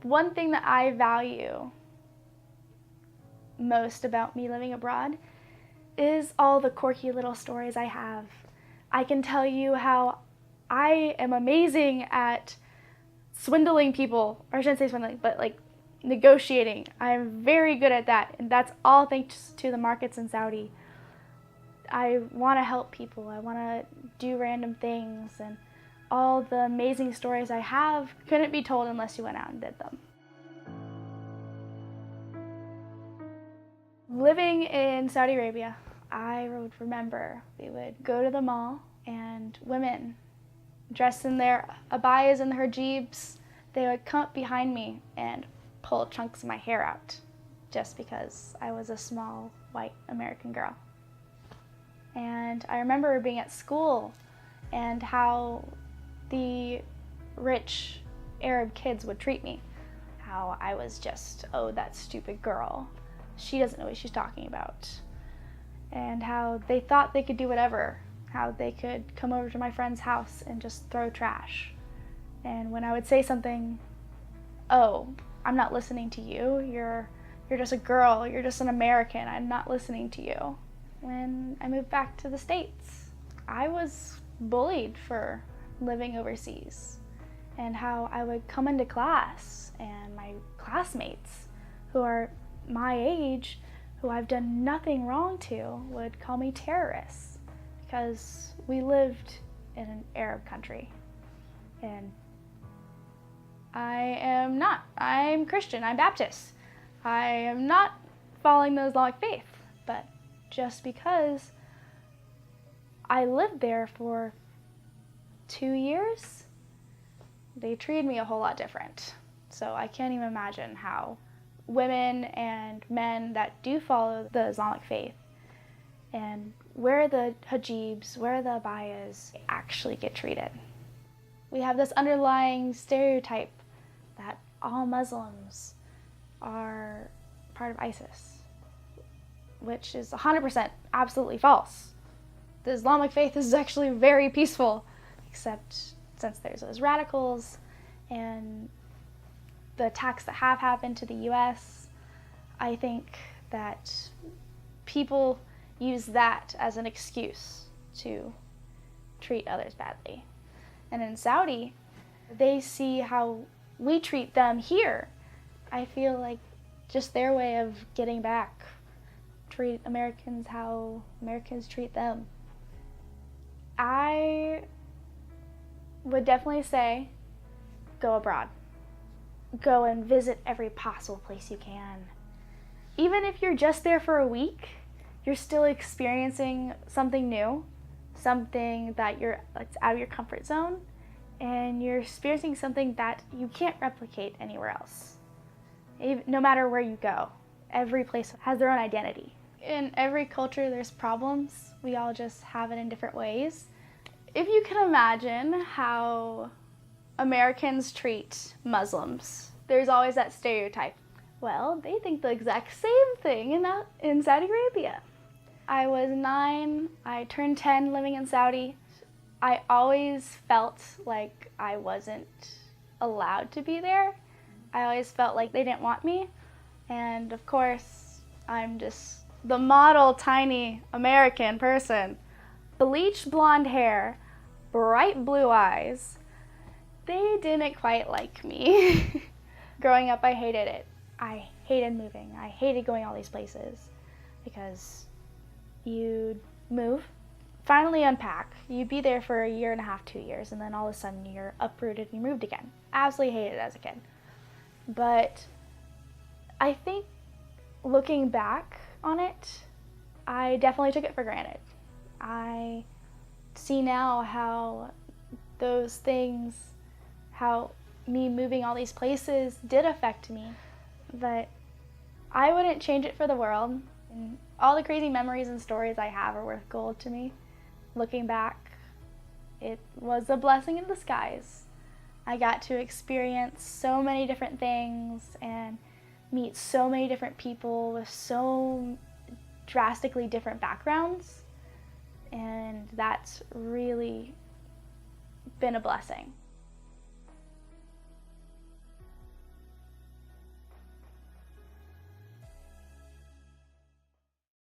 One thing that I value most about me living abroad is all the quirky little stories I have. I can tell you how I am amazing at swindling people, or I shouldn't say swindling, but like negotiating. I'm very good at that, and that's all thanks to the markets in Saudi. I want to help people. I want to do random things, and all the amazing stories I have couldn't be told unless you went out and did them. Living in Saudi Arabia, I would remember we would go to the mall and women dressed in their abayas and hijabs, they would come up behind me and pull chunks of my hair out just because I was a small white American girl. And I remember being at school and how the rich Arab kids would treat me. How I was just, oh, that stupid girl. She doesn't know what she's talking about. And how they thought they could do whatever. How they could come over to my friend's house and just throw trash. And when I would say something, oh, I'm not listening to you. You're just a girl. You're just an American. I'm not listening to you. When I moved back to the States, I was bullied for living overseas, and how I would come into class and my classmates who are my age, who I've done nothing wrong to, would call me terrorists because we lived in an Arab country. And I am not. I'm Christian. I'm Baptist. I am not following the Islamic faith, but just because I lived there for 2 years, they treated me a whole lot different. So I can't even imagine how women and men that do follow the Islamic faith and wear the hijabs, wear the abayas, actually get treated. We have this underlying stereotype that all Muslims are part of ISIS, which is 100% absolutely false. The Islamic faith is actually very peaceful, except since there's those radicals and the attacks that have happened to the US, I think that people use that as an excuse to treat others badly. And in Saudi, they see how we treat them here. I feel like just their way of getting back, treat Americans how Americans treat them. I would definitely say go abroad. Go and visit every possible place you can. Even if you're just there for a week, you're still experiencing something new, something that it's out of your comfort zone, and you're experiencing something that you can't replicate anywhere else. No matter where you go, every place has their own identity. In every culture there's problems, we all just have it in different ways. If you can imagine how Americans treat Muslims, there's always that stereotype. Well, they think the exact same thing in Saudi Arabia. I was 9, I turned 10 living in Saudi. I always felt like I wasn't allowed to be there. I always felt like they didn't want me. And of course, I'm just the model tiny American person. Bleached blonde hair, bright blue eyes. They didn't quite like me. Growing up, I hated it. I hated moving. I hated going all these places because you'd move, finally unpack, you'd be there for 1.5 years, 2 years, and then all of a sudden you're uprooted and you moved again. Absolutely hated it as a kid. But I think looking back on it, I definitely took it for granted. I see now how those things, how me moving all these places did affect me, but I wouldn't change it for the world. And all the crazy memories and stories I have are worth gold to me. Looking back, it was a blessing in disguise. I got to experience so many different things and meet so many different people with so drastically different backgrounds, and that's really been a blessing.